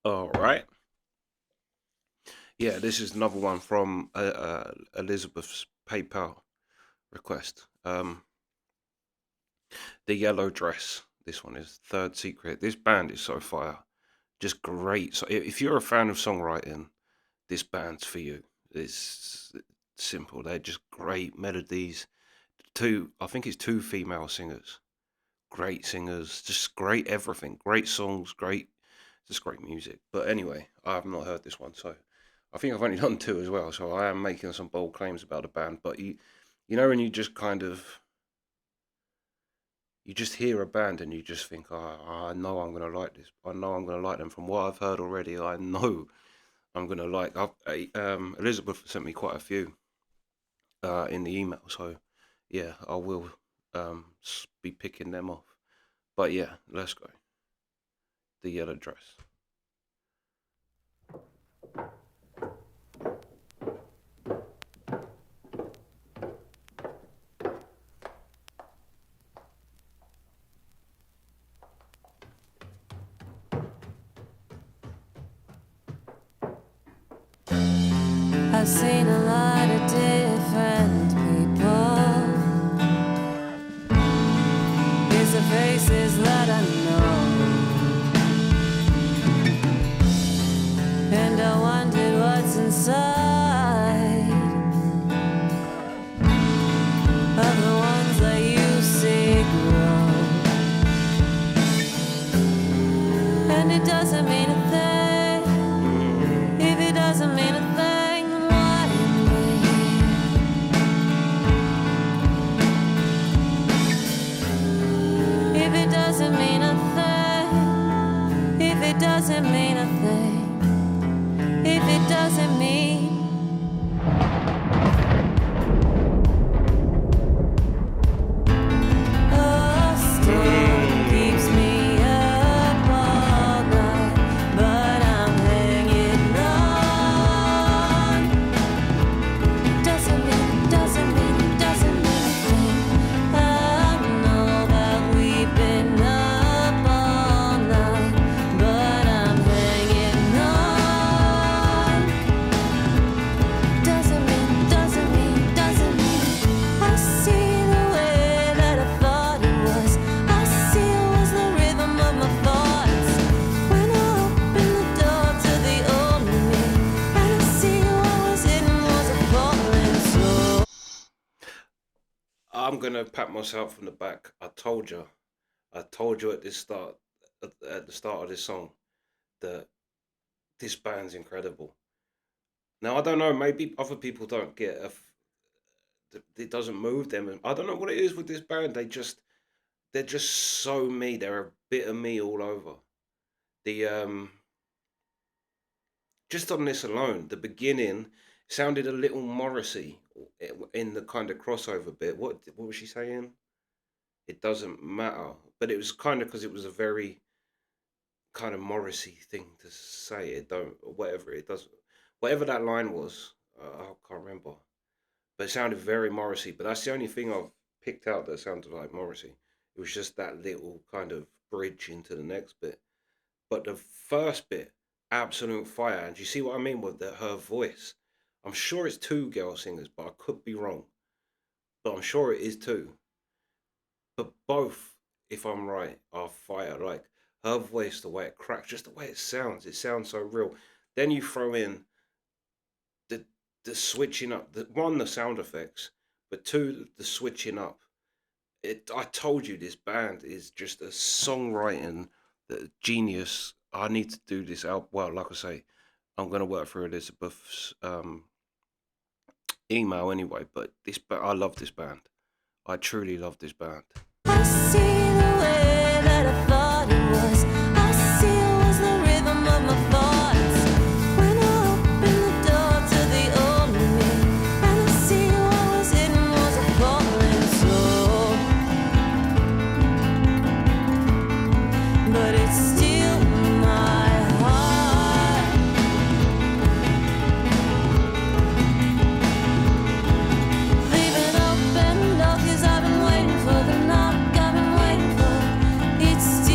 All right. Yeah, this is another one from Elizabeth's PayPal request. The Yellow Dress. This one is Third Secret. This band is so fire. Just great. So if you're a fan of songwriting, this band's for you. It's simple. They're just great melodies. I think it's two female singers. Great singers. Just great everything. Great songs. Just great music. But anyway, I have not heard this one, so I think I've only done two as well. So I am making some bold claims about the band. But you know, when you just kind of you just hear a band and you just think, oh, I know I'm gonna like this. I know I'm gonna like them from what I've heard already. I know I'm gonna like. Elizabeth sent me quite a few in the email, so yeah, I will be picking them off. But yeah, let's go. The Yellow Dress. I've seen a lot of different people. It's the faces that I know, and I wondered what's inside of the ones that you see grow. And it doesn't mean a thing if it doesn't mean a thing. Doesn't mean a thing if it doesn't mean a thing, if it doesn't mean a storm keeps me up all night, but I'm hanging on. Doesn't mean a thing. I know that we've been up all night, but I'm hanging on. Doesn't mean. I see the way that I thought it was. I see it was the rhythm of my thoughts when I opened the door to the old me, and I see what was hidden was a falling soul. I'm gonna pat myself on the back. I told you at the start of this song that this band's incredible. Now I don't know, maybe other people don't get it doesn't move them. I don't know what it is with this band. They're just so me. They're a bit of me all over. The Just on this alone, the beginning sounded a little Morrissey in the kind of crossover bit. What was she saying? It doesn't matter, but it was kind of because it was a very kind of Morrissey thing to say. It don't whatever it does, whatever that line was. I can't remember, but it sounded very Morrissey. But that's the only thing I've picked out that sounded like Morrissey. It was just that little kind of bridge into the next bit. But the first bit, absolute fire. And you see what I mean with her voice? I'm sure it's two girl singers, but I could be wrong. But I'm sure it is two. But both, if I'm right, are fire. Like her voice, the way it cracks, just the way it sounds so real. Then you throw in the the switching up, the sound effects, but two, the switching up. I told you this band is just a songwriting genius. I need to do this out. Well, like I say, I'm gonna work through Elizabeth's email anyway. But I love this band. I truly love this band. I see the way that I thought it was. I see it was the rhythm of my thoughts when I opened the door to the old me, and I see what was hidden was a falling soul. But it's still my heart. Leaving open door 'cause I've been waiting for the knock. I've been waiting for it's still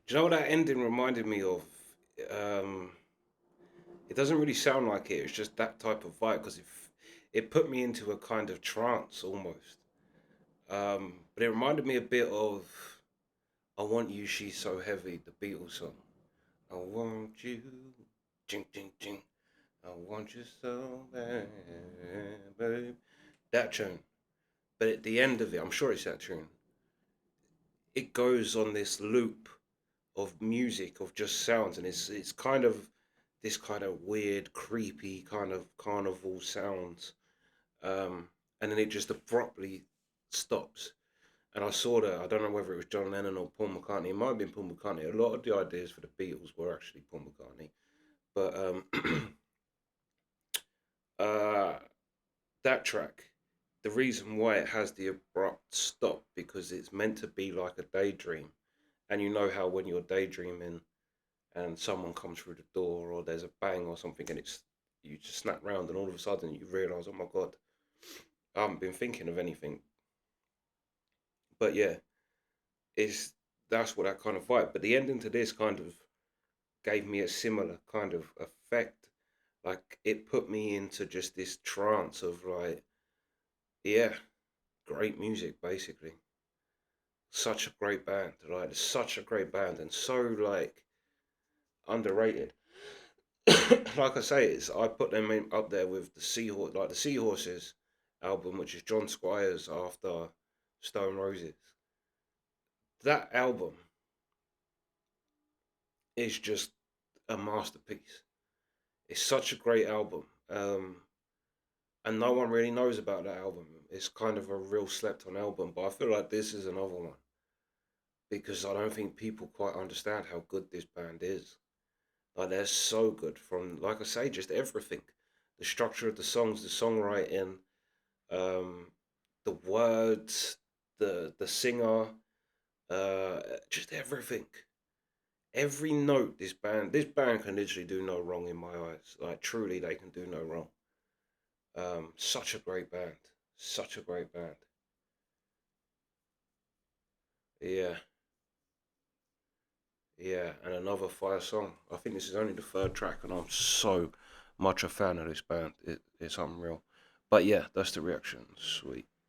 Do you know what that ending reminded me of? Um, it doesn't really sound like it. It's just that type of vibe because it put me into a kind of trance almost. But it reminded me a bit of "I Want You, She's So Heavy," the Beatles song. I want you, ching ching ching. I want you so bad, babe. That tune. But at the end of it, I'm sure it's that tune. It goes on this loop of music of just sounds, and it's kind of this kind of weird, creepy kind of carnival sounds, and then it just abruptly stops. And I saw that. I don't know whether it was John Lennon or Paul McCartney. It might have been Paul McCartney. A lot of the ideas for the Beatles were actually Paul McCartney, but uh, that track, the reason why it has the abrupt stop because it's meant to be like a daydream, and you know how when you're daydreaming and someone comes through the door or there's a bang or something and it's you just snap round and all of a sudden you realise, oh my god, I haven't been thinking of anything. But yeah, it's that's what that kind of vibe. But the ending to this kind of gave me a similar kind of effect. Like it put me into just this trance of like, yeah, great music basically. Such a great band, like such a great band and so like underrated. Like I say, it's I put them up there with the Seahorse, like the Seahorses album, which is John Squires after Stone Roses. That album is just a masterpiece. It's such a great album, and no one really knows about that album. It's kind of a real slept-on album, but I feel like this is another one because I don't think people quite understand how good this band is. Like they're so good from, like I say, just everything. The structure of the songs, the songwriting, um, the words, the singer, just everything. Every note this band can literally do no wrong in my eyes. Like truly, they can do no wrong. Such a great band, such a great band. Yeah, yeah, and another fire song. I think this is only the third track, and I'm so much a fan of this band. It's unreal. But yeah, that's the reaction. Sweet.